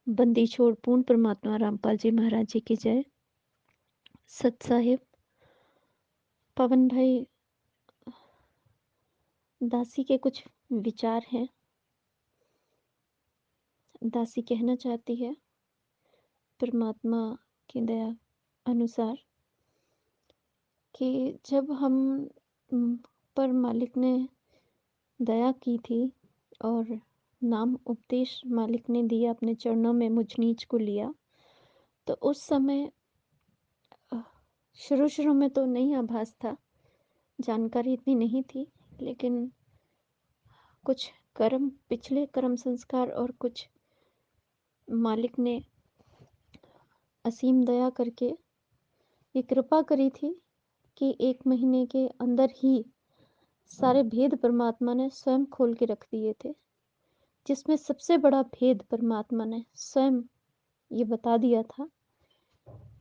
बंदी छोड़ पूर्ण परमात्मा रामपाल जी महाराज जी की जय। सत साहिब, पवन भाई, दासी के कुछ विचार हैं। दासी कहना चाहती है परमात्मा की दया अनुसार कि जब हम उम, पर मालिक ने दया की थी और नाम उपदेश मालिक ने दिया, अपने चरणों में मुझ नीच को लिया, तो उस समय अ, शुरू-शुरू में तो नहीं आभास था, जानकारी इतनी नहीं थी, लेकिन कुछ कर्म, पिछले कर्म संस्कार और कुछ मालिक ने असीम दया करके ये कृपा करी थी कि 1 महीने के अंदर ही सारे भेद परमात्मा ने स्वयं खोल के रख दिए थे। जिसमें सबसे बड़ा भेद परमात्मा ने स्वयं ये बता दिया था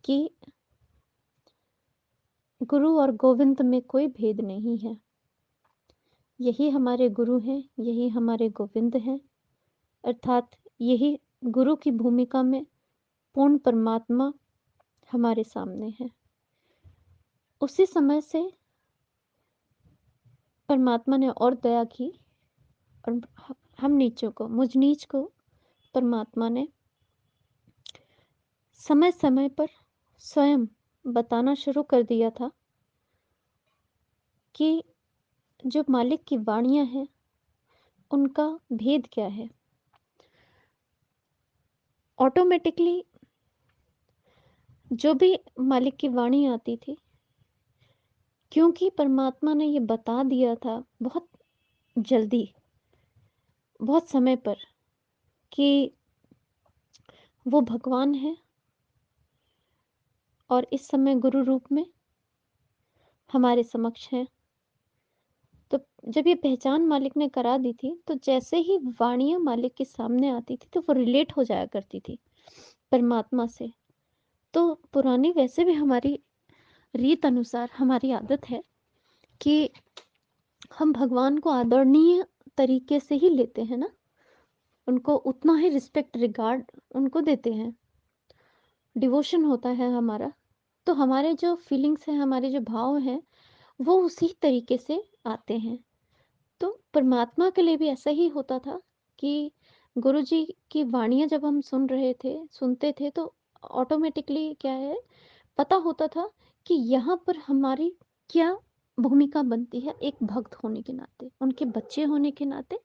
कि गुरु और गोविंद में कोई भेद नहीं है। यही हमारे गुरु हैं, यही हमारे गोविंद हैं, अर्थात यही गुरु की भूमिका में पूर्ण परमात्मा हमारे सामने है। उसी समय से परमात्मा ने और दया की और हम नीचों को, मुझ नीच को परमात्मा ने समय-समय पर स्वयं बताना शुरू कर दिया था कि जो मालिक की वाणियाँ हैं, उनका भेद क्या है। ऑटोमेटिकली जो भी मालिक की वाणी आती थी, क्योंकि परमात्मा ने ये बता दिया था बहुत जल्दी, बहुत समय पर कि वो भगवान है और इस समय गुरु रूप में हमारे समक्ष हैं। तो जब ये पहचान मालिक ने करा दी थी, तो जैसे ही वाणियाँ मालिक के सामने आती थी, तो वो रिलेट हो जाया करती थी परमात्मा से। तो पुरानी वैसे भी हमारी रीत अनुसार हमारी आदत है कि हम भगवान को आदरणीय तरीके से ही लेते हैं ना, उनको उतना ही रिस्पेक्ट, रिगार्ड उनको देते हैं, डिवोशन होता है हमारा। तो हमारे जो फीलिंग्स हैं, हमारे जो भाव हैं, वो उसी तरीके से आते हैं। तो परमात्मा के लिए भी ऐसा ही होता था कि गुरुजी की वाणियाँ जब हम सुनते थे तो ऑटोमेटिकली क्या है, पता होता था कि यहाँ पर हमारी क्या भूमिका बनती है एक भक्त होने के नाते, उनके बच्चे होने के नाते।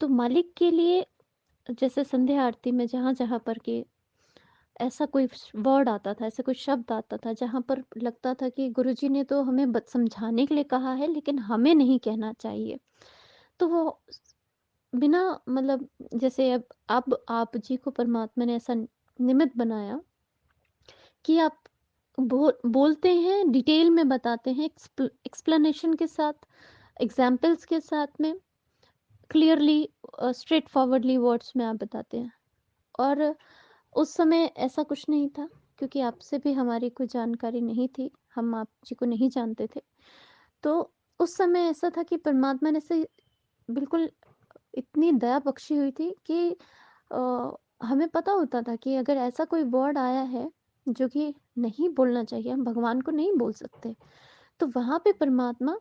तो मालिक के लिए जैसे संध्या आरती में जहाँ-जहाँ पर कि ऐसा कोई वर्ड आता था, ऐसा कोई शब्द आता था जहाँ पर लगता था कि गुरुजी ने तो हमें समझाने के लिए कहा है, लेकिन हमें नहीं कहना चाहिए। तो वो बिना मतलब जैसे अब आप जी को परमात्मा ने ऐसा निमित्त बनाया कि आप बोलते हैं, डिटेल में बताते हैं, एक्सप्लेनेशन के साथ, एग्जाम्पल्स के साथ में, क्लियरली, स्ट्रेट फॉरवर्डली वर्ड्स में आप बताते हैं। और उस समय ऐसा कुछ नहीं था, क्योंकि आपसे भी हमारी कोई जानकारी नहीं थी, हम आप जी को नहीं जानते थे। तो उस समय ऐसा था कि परमात्मा ने से बिल्कुल इतनी दया बख्शी हुई थी कि अ, हमें पता होता था कि अगर ऐसा कोई वर्ड आया है जो कि नहीं बोलना चाहिए, हम भगवान को नहीं बोल सकते, तो वहाँ पे परमात्मा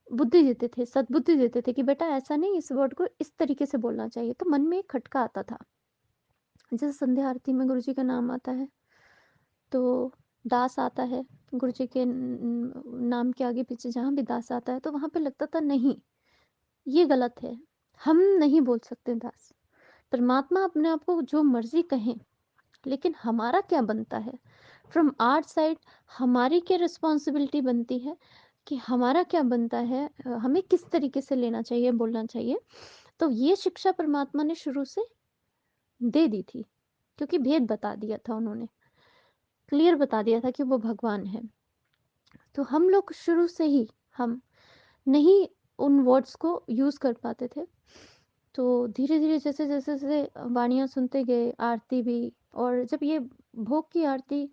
बुद्धि देते थे, सद्बुद्धि देते थे कि बेटा ऐसा नहीं, इस वर्ड को इस तरीके से बोलना चाहिए। तो मन में एक खटका आता था। जैसे संध्या आरती में गुरुजी का नाम आता है, तो दास आता है, गुरुजी के नाम के आगे पीछे जहाँ भी दास आता है, तो वहाँ पे लगता था नहीं, ये गलत है, हम नहीं बोल सकते दास। परमात्मा अपने आप को जो मर्जी कहें, लेकिन हमारा क्या बनता है, फ्रॉम आवर साइड हमारी क्या रिस्पॉन्सिबिलिटी बनती है कि हमारा क्या बनता है, हमें किस तरीके से लेना चाहिए, बोलना चाहिए। तो ये शिक्षा परमात्मा ने शुरू से दे दी थी, क्योंकि भेद बता दिया था उन्होंने, क्लियर बता दिया था कि वो भगवान है। तो हम लोग शुरू से ही हम नहीं उन वर्ड्स को यूज़ कर पाते थे। तो धीरे-धीरे जैसे-जैसे वाणियाँ सुनते गए, आरती भी, और जब ये भोग की आरती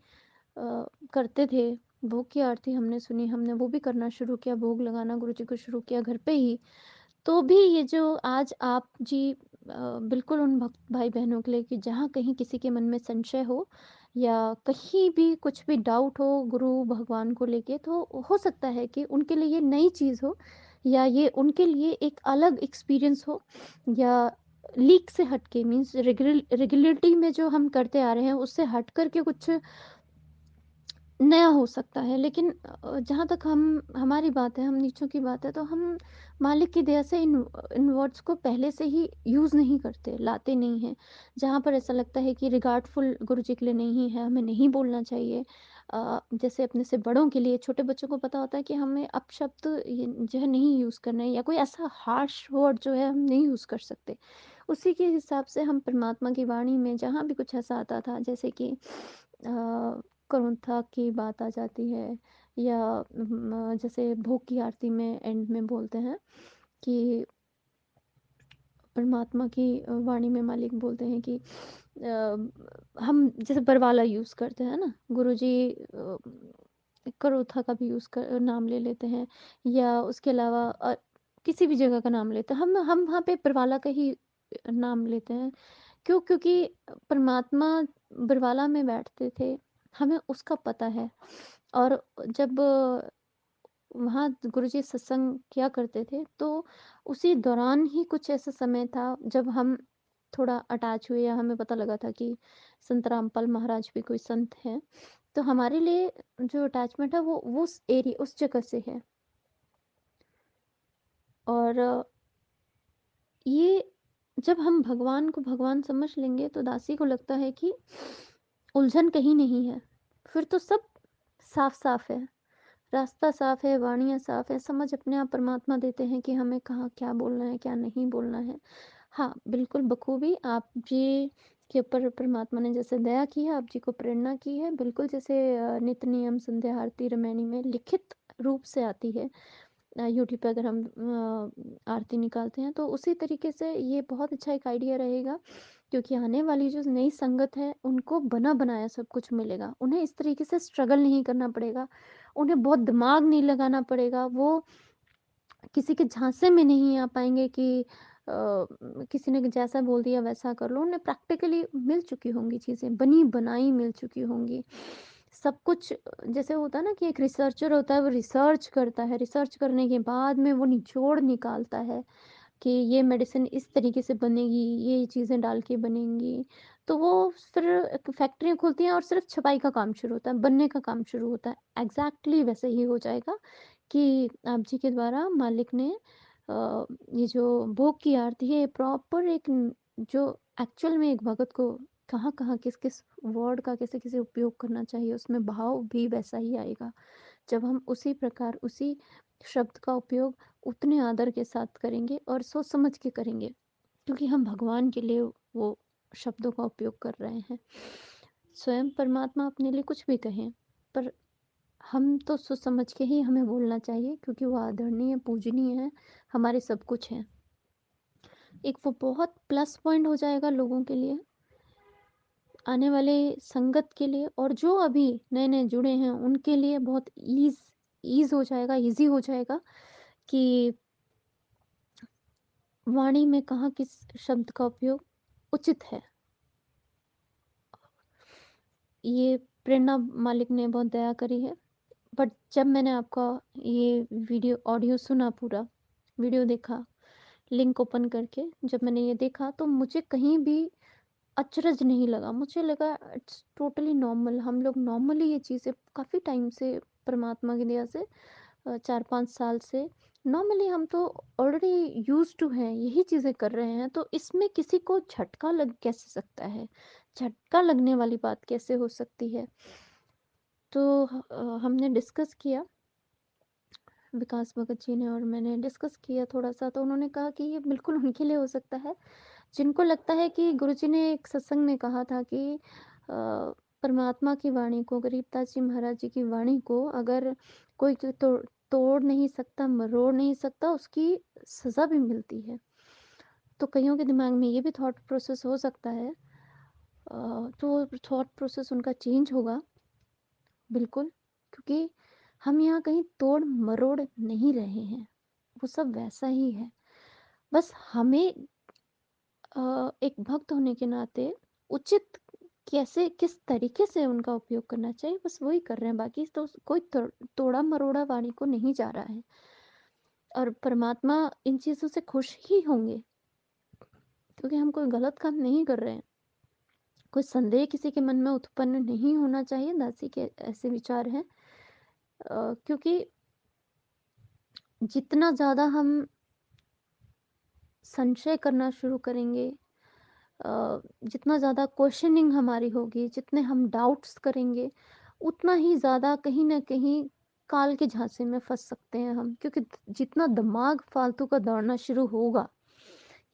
करते थे, भोग की आरती हमने सुनी, हमने वो भी करना शुरू किया, भोग लगाना गुरुजी को शुरू किया घर पे ही। तो भी ये जो आज आप जी बिल्कुल उन भक्त भाई-बहनों के लिए कि जहाँ कहीं किसी के मन में संशय हो या कहीं भी कुछ भी डाउट हो गुरु भगवान को लेके, तो हो सकता है कि उनके लिए ये नई चीज़ हो या ये उनके लिए एक अलग एक्सपीरियंस हो या लीक से हट के मीन्स रेगुलरिटी में जो हम करते आ रहे हैं उससे हट कर के कुछ नया हो सकता है। लेकिन जहाँ तक हम हमारी बात है, हम नीचों की बात है, तो हम मालिक की दया से इन वर्ड्स को पहले से ही यूज़ नहीं करते, लाते नहीं हैं। जहाँ पर ऐसा लगता है कि रिगार्डफुल गुरुजी के लिए नहीं है, हमें नहीं बोलना चाहिए। जैसे अपने से बड़ों के लिए, छोटे बच्चों को पता होता है कि हमें अपशब्द ये जो है नहीं यूज़ करना है या कोई ऐसा हार्श वर्ड जो है हम नहीं यूज़ कर सकते। उसी के हिसाब से हम परमात्मा की वाणी में जहाँ भी कुछ ऐसा आता था, जैसे कि करुणता की बात आ जाती है या जैसे भोग की आरती में एंड में बोलते हैं कि परमात्मा की वाणी में मालिक बोलते हैं कि हम जैसे बरवाला यूज़ करते हैं ना, गुरुजी करोथा का भी यूज़ कर नाम ले लेते हैं या उसके अलावा किसी भी जगह का नाम लेते हैं। हम वहाँ पे बरवाला का ही नाम लेते हैं। क्यों? क्योंकि परमात्मा बरवाला में बैठते थे, हमें उसका पता है। और जब वहाँ गुरुजी सत्संग किया करते थे, तो उसी दौरान ही कुछ ऐसा समय था जब हम थोड़ा अटैच हुए या हमें पता लगा था कि संत रामपाल महाराज भी कोई संत हैं। तो हमारे लिए जो अटैचमेंट है वो उस जगह से है। और ये जब हम भगवान को भगवान समझ लेंगे तो दासी को लगता है कि उलझन कहीं नहीं है। फिर तो सब साफ-साफ है। रास्ता साफ है, वाणियाँ साफ है, समझ अपने आप परमात्मा देते हैं कि हमें कहाँ क्या बोलना है, क्या नहीं बोलना है। हाँ, बिल्कुल बखूबी आप जी के ऊपर परमात्मा ने जैसे दया की है, आप जी को प्रेरणा की है, बिल्कुल जैसे नित्य नियम संध्या आरती रामायणी में लिखित रूप से आती है। यूट्यूब पे अगर हम आरती निकालते हैं, तो उसी तरीके से ये बहुत अच्छा एक आइडिया रहेगा, क्योंकि आने वाली जो नई संगत है, उनको बना-बनाया सब कुछ मिलेगा। उन्हें इस तरीके से स्ट्रगल नहीं करना पड़ेगा, उन्हें बहुत दिमाग नहीं लगाना पड़ेगा, वो किसी के झांसे में नहीं आ पाएँगे कि किसी ने जैसा बोल दिया वैसा कर लो। उन्हें प्रैक्टिकली मिल चुकी होंगी चीज़ें, बनी-बनाई मिल चुकी होंगी। सब कुछ जैसे होता है ना कि एक रिसर्चर होता है, वो रिसर्च करता है, रिसर्च करने के बाद में वो निचोड़ निकालता है कि ये मेडिसिन इस तरीके से बनेगी, ये चीज़ें डाल के बनेंगी। तो वो फिर फैक्ट्रियाँ खुलती हैं और सिर्फ़ छपाई का काम शुरू होता है, बनने का काम शुरू होता है। एग्ज़ैक्टली वैसे ही हो जाएगा कि आप जी के द्वारा मालिक ने ये जो भोग की आरती है, ये प्रॉपर एक जो एक्चुअल में एक भगत को कहाँ-कहाँ, किस-किस वर्ड का कैसे-कैसे उपयोग करना चाहिए, उसमें भाव भी वैसा ही आएगा। जब हम उसी प्रकार, उसी शब्द का उपयोग उतने आदर के साथ करेंगे और सोच समझ के करेंगे, क्योंकि हम भगवान के लिए वो शब्दों का उपयोग कर रहे हैं। स्वयं परमात्मा अपने लिए कुछ भी कहें, पर हम तो सोच समझ के ही हमें बोलना चाहिए, क्योंकि वो आदरणीय, पूजनीय है, हमारे सब कुछ हैं। एक वो बहुत प्लस पॉइंट हो जाएगा लोगों के लिए, आने वाले संगत के लिए, और जो अभी नए-नए जुड़े हैं उनके लिए बहुत ईज़ हो जाएगा, ईज़ी हो जाएगा कि वाणी में कहाँ किस शब्द का उपयोग उचित है। ये प्रेरणा मालिक ने बहुत दया करी है। बट जब मैंने आपका ये वीडियो ऑडियो सुना पूरा, वीडियो देखा, लिंक ओपन करके जब मैंने ये देखा, तो मुझे कहीं भी अचरज नहीं लगा। मुझे लगा इट्स टोटली नॉर्मल। हम लोग नॉर्मली ये चीज़ें काफ़ी टाइम से, परमात्मा की दया से 4-5 साल से नॉर्मली हम तो ऑलरेडी यूज़्ड टू हैं, यही चीज़ें कर रहे हैं, तो इसमें किसी को झटका लग कैसे सकता है? झटका लगने वाली बात कैसे हो सकती है? तो हमने डिस्कस किया, विकास भगत जी ने और मैंने डिस्कस किया थोड़ा-सा, तो उन्होंने कहा कि ये बिल्कुल उनके लिए हो सकता है, जिनको लगता है कि गुरुजी ने एक सत्संग में कहा था कि परमात्मा की वाणी को, गरीबदास जी महाराज जी की वाणी को अगर कोई तोड़ नहीं सकता, मरोड़ नहीं सकता, उसकी सज़ा भी मिलती है। तो कइयों के दिमाग में ये भी थॉट प्रोसेस हो सकता है। तो थॉट प्रोसेस उनका चेंज होगा, बिल्कुल, क्योंकि हम यहाँ कहीं तोड़-मरोड़ नहीं रहे हैं, वो सब वैसा ही है। बस हमें एक भक्त होने के नाते उचित कैसे किस तरीके से उनका उपयोग करना चाहिए बस वही कर रहे हैं, बाकी तो कोई तोड़ा-मरोड़ा वाणी को नहीं जा रहा है। और परमात्मा इन चीज़ों से खुश ही होंगे, क्योंकि हम कोई गलत काम नहीं कर रहे हैं। कोई संदेह किसी के मन में उत्पन्न नहीं होना चाहिए, दासी के ऐसे विचार हैं। क्योंकि जितना ज़्यादा हम संशय करना शुरू करेंगे, जितना ज़्यादा क्वेश्चनिंग हमारी होगी, जितने हम डाउट्स करेंगे, उतना ही ज़्यादा कहीं न कहीं काल के झांसे में फँस सकते हैं हम। क्योंकि जितना दिमाग फालतू का दौड़ना शुरू होगा,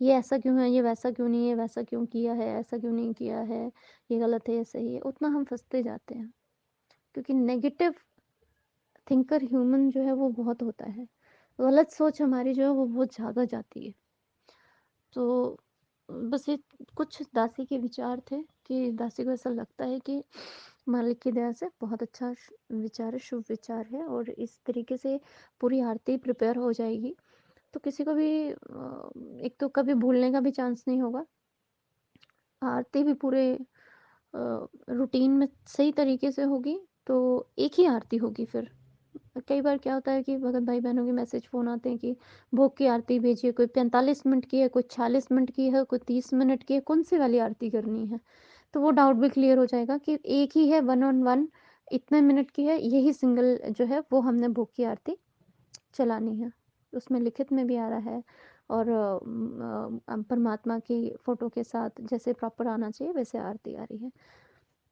ये ऐसा क्यों है, ये वैसा क्यों नहीं है, वैसा क्यों किया है, ऐसा क्यों नहीं किया है, ये गलत है, ये सही है, उतना हम फँसते जाते हैं। क्योंकि नेगेटिव थिंकर ह्यूमन जो है वो बहुत होता है। गलत सोच हमारी जो है वो बहुत ज़्यादा जाती है। तो बस ये कुछ दासी के विचार थे कि दासी को ऐसा लगता है कि मालिक की दया से बहुत अच्छा विचार है, शुभ विचार है और इस तरीके से पूरी आरती प्रिपेयर हो जाएगी। तो किसी को भी एक तो कभी भूलने का भी चांस नहीं होगा। आरती भी पूरे रूटीन में सही तरीके से होगी, तो एक ही आरती होगी फिर। कई बार क्या होता है कि भगत भाई-बहनों के मैसेज फ़ोन आते हैं कि भोग की आरती भेजिए, कोई 45 मिनट की है, कोई 40 मिनट की है, कोई 30 मिनट की है, कौन-सी वाली आरती करनी है? तो वो डाउट भी क्लियर हो जाएगा कि एक ही है वन ऑन वन, इतने मिनट की है, यही सिंगल जो है वो हमने भोग की आरती चलानी है। उसमें लिखित में भी आ रहा है और परमात्मा की फ़ोटो के साथ जैसे प्रॉपर आना चाहिए वैसे आरती आ रही है।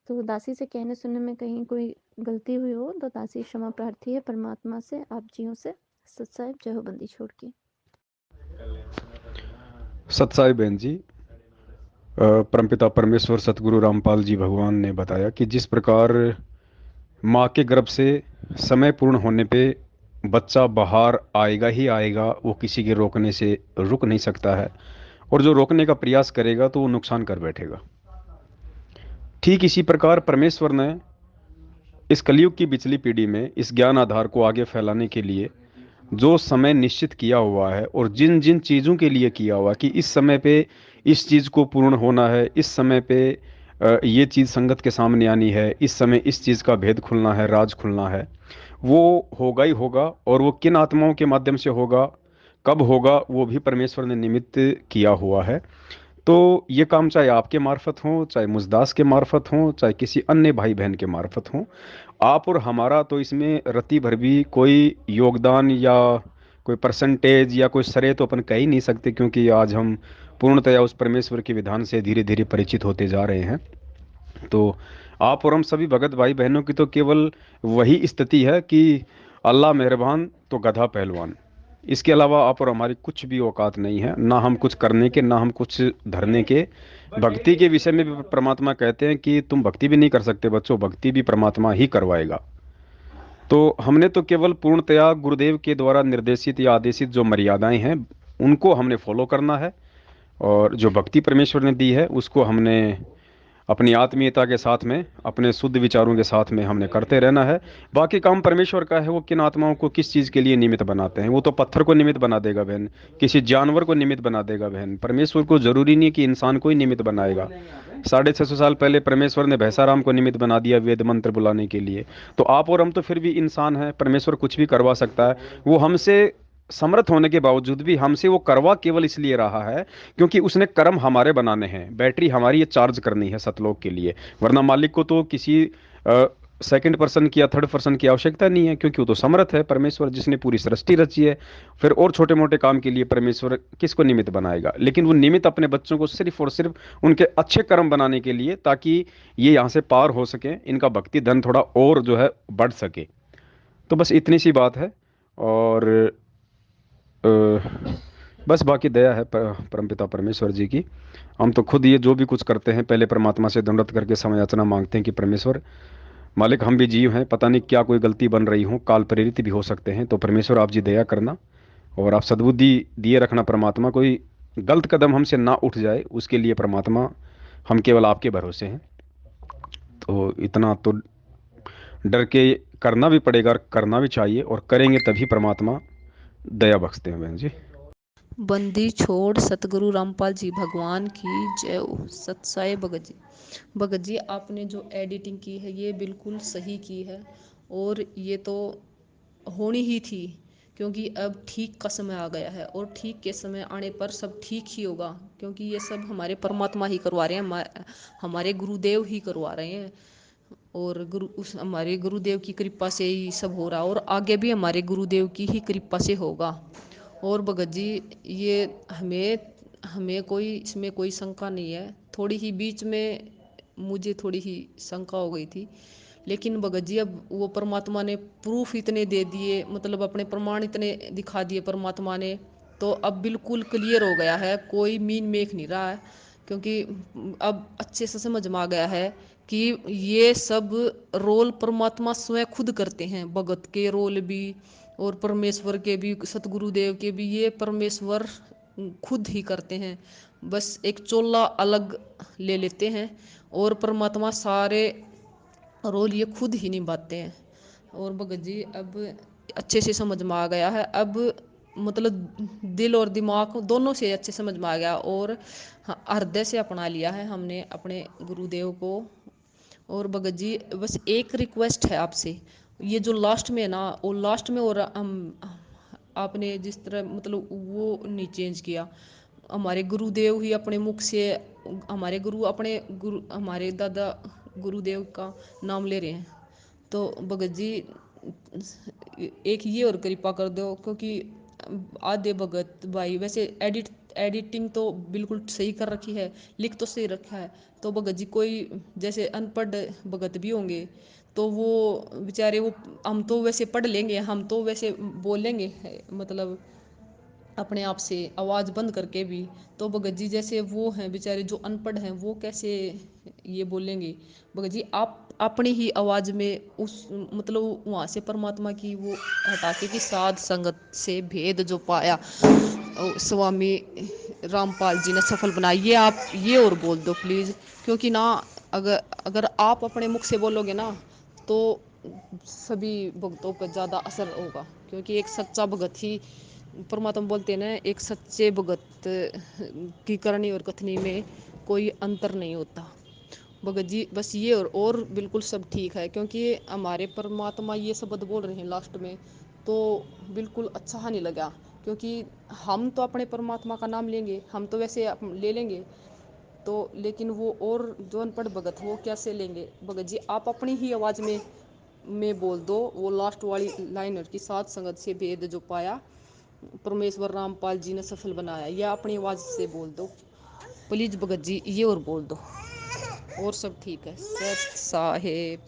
तो दासी से कहने सुनने में कहीं कोई गलती हुई हो तो दासी क्षमा प्रार्थी है परमात्मा से, आप जियों से। सत्साहिब जय हो बंदी छोड़ के। सत्साई बहन जी, परमपिता परमेश्वर सतगुरु रामपाल जी भगवान ने बताया कि जिस प्रकार माँ के गर्भ से समय पूर्ण होने पे बच्चा बाहर आएगा ही आएगा, वो किसी के रोकने से रुक नहीं सकता है, और जो रोकने का प्रयास करेगा तो वो नुकसान कर बैठेगा। ठीक इसी प्रकार परमेश्वर ने इस कलयुग की पिछली पीढ़ी में इस ज्ञान आधार को आगे फैलाने के लिए जो समय निश्चित किया हुआ है और जिन जिन चीज़ों के लिए किया हुआ कि इस समय पे इस चीज़ को पूर्ण होना है, इस समय पे ये चीज़ संगत के सामने आनी है, इस समय इस चीज़ का भेद खुलना है, राज खुलना है, वो होगा ही होगा। और वो किन आत्माओं के माध्यम से होगा, कब होगा, वो भी परमेश्वर ने निमित्त किया हुआ है। तो ये काम चाहे आपके मार्फत हो, चाहे मुजदास के मार्फत हो, चाहे किसी अन्य भाई बहन के मार्फत हो, आप और हमारा तो इसमें रत्ती भर भी कोई योगदान या कोई परसेंटेज या कोई श्रेय तो अपन कह ही नहीं सकते, क्योंकि आज हम पूर्णतया उस परमेश्वर के विधान से धीरे धीरे परिचित होते जा रहे हैं। तो आप और हम सभी भगत भाई बहनों की तो केवल वही स्थिति है कि अल्लाह मेहरबान तो गधा पहलवान। इसके अलावा आप और हमारी कुछ भी औकात नहीं है, ना हम कुछ करने के, ना हम कुछ धरने के। भक्ति के विषय में भी परमात्मा कहते हैं कि तुम भक्ति भी नहीं कर सकते बच्चों, भक्ति भी परमात्मा ही करवाएगा। तो हमने तो केवल पूर्णतया गुरुदेव के द्वारा निर्देशित या आदेशित जो मर्यादाएं हैं उनको हमने फॉलो करना है, और जो भक्ति परमेश्वर ने दी है उसको हमने अपनी आत्मीयता के साथ में, अपने शुद्ध विचारों के साथ में हमने करते रहना है। बाकी काम परमेश्वर का है, वो किन आत्माओं को किस चीज़ के लिए निमित्त बनाते हैं। वो तो पत्थर को निमित्त बना देगा बहन, किसी जानवर को निमित्त बना देगा बहन। परमेश्वर को जरूरी नहीं कि इंसान को ही निमित्त बनाएगा। 650 साल पहले परमेश्वर ने भैंसाराम को निमित्त बना दिया वेद मंत्र बुलाने के लिए। तो आप और हम तो फिर भी इंसान हैं, परमेश्वर कुछ भी करवा सकता है। वो हमसे समर्थ होने के बावजूद भी हमसे वो करवा केवल इसलिए रहा है क्योंकि उसने कर्म हमारे बनाने हैं, बैटरी हमारी ये चार्ज करनी है सतलोक के लिए। वरना मालिक को तो किसी सेकंड पर्सन की या थर्ड पर्सन की आवश्यकता नहीं है, क्योंकि वो तो समर्थ है परमेश्वर, जिसने पूरी सृष्टि रची है। फिर और छोटे मोटे काम के लिए परमेश्वर किसको निमित्त बनाएगा? लेकिन वो निमित्त अपने बच्चों को सिर्फ और सिर्फ उनके अच्छे कर्म बनाने के लिए, ताकि ये यहाँ से पार हो सके, इनका भक्ति धन थोड़ा और जो है बढ़ सके। तो बस इतनी सी बात है। और अ, बस बाकी दया है परमपिता परमेश्वर जी की। हम तो खुद ये जो भी कुछ करते हैं पहले परमात्मा से दंडवत करके समय याचना मांगते हैं कि परमेश्वर मालिक, हम भी जीव हैं, पता नहीं क्या कोई गलती बन रही हो, काल प्रेरित भी हो सकते हैं, तो परमेश्वर आप जी दया करना और आप सद्बुद्धि दिए रखना परमात्मा। कोई गलत कदम हमसे ना उठ जाए, उसके लिए परमात्मा हम केवल आपके भरोसे हैं। तो इतना तो डर के करना भी पड़ेगा, करना भी चाहिए, और करेंगे तभी परमात्मा दया बख्शते हैं बहन जी। बंदी छोड़ सतगुरु रामपाल जी भगवान की जय हो। सत्साई भगत जी। भगत जी, आपने जो एडिटिंग की है ये बिल्कुल सही की है, और ये तो होनी ही थी, क्योंकि अब ठीक का समय आ गया है, और ठीक के समय आने पर सब ठीक ही होगा, क्योंकि ये सब हमारे परमात्मा ही करवा रहे हैं, हमारे गुरुदेव ही करवा रहे हैं, और उस हमारे गुरुदेव की कृपा से ही सब हो रहा, और आगे भी हमारे गुरुदेव की ही कृपा से होगा। और भगत जी, ये हमें हमें कोई इसमें कोई शंका नहीं है। थोड़ी ही बीच में मुझे थोड़ी ही शंका हो गई थी, लेकिन भगत जी अब वो परमात्मा ने प्रूफ इतने दे दिए, मतलब अपने प्रमाण इतने दिखा दिए परमात्मा ने, तो अब बिल्कुल क्लियर हो गया है, कोई मीन मेख नहीं रहा है, क्योंकि अब अच्छे से समझ में आ गया है कि ये सब रोल परमात्मा स्वयं खुद करते हैं, भगत के रोल भी और परमेश्वर के भी, सतगुरुदेव के भी, ये परमेश्वर खुद ही करते हैं, बस एक चोला अलग ले लेते हैं, और परमात्मा सारे रोल ये खुद ही निभाते हैं। और भगत जी अब अच्छे से समझ में आ गया है, अब मतलब दिल और दिमाग दोनों से अच्छे समझ में आ गया, और हृदय से अपना लिया है हमने अपने गुरुदेव को। और भगत जी बस एक रिक्वेस्ट है आपसे, ये जो लास्ट में है ना, वो लास्ट में, और हम आपने जिस तरह मतलब वो नहीं चेंज किया, हमारे गुरुदेव ही अपने मुख से, हमारे दादा गुरुदेव का नाम ले रहे हैं, तो भगत जी एक ये और कृपा कर दो, क्योंकि आधे भगत भाई वैसे एडिटिंग तो बिल्कुल सही कर रखी है, लिख तो सही रखा है, तो भगत जी कोई जैसे अनपढ़ भगत भी होंगे, तो वो बेचारे, वो हम तो वैसे पढ़ लेंगे, हम तो वैसे बोल लेंगे, मतलब अपने आप से आवाज़ बंद करके भी, तो भगत जी जैसे वो हैं बेचारे जो अनपढ़ हैं, वो कैसे ये बोलेंगे। भगत जी आप अपनी ही आवाज़ में उस मतलब वहाँ से परमात्मा की वो हटा के कि साध संगत से भेद जो पाया, स्वामी रामपाल जी ने सफल बनाया, ये आप ये और बोल दो प्लीज़, क्योंकि ना अगर अगर आप अपने मुख से बोलोगे ना, तो सभी भक्तों पर ज़्यादा असर होगा, क्योंकि एक सच्चा भगत ही, परमात्मा बोलते हैं ना, एक सच्चे भगत की करनी और कथनी में कोई अंतर नहीं होता। भगत जी बस ये और बिल्कुल सब ठीक है, क्योंकि हमारे परमात्मा ये शब्द बोल रहे हैं लास्ट में, तो बिल्कुल अच्छा नहीं लगा, क्योंकि हम तो अपने परमात्मा का नाम लेंगे, हम तो वैसे ले लेंगे, तो लेकिन वो और जो अनपढ़ भगत वो कैसे लेंगे। भगत जी आप अपनी ही आवाज़ में बोल दो वो लास्ट वाली लाइनर की, साथ संगत से भेद जो पाया, परमेश्वर रामपाल जी ने सफल बनाया, या अपनी आवाज़ से बोल दो प्लीज़ भगत जी, ये और बोल दो, और सब ठीक है। सत साहेब।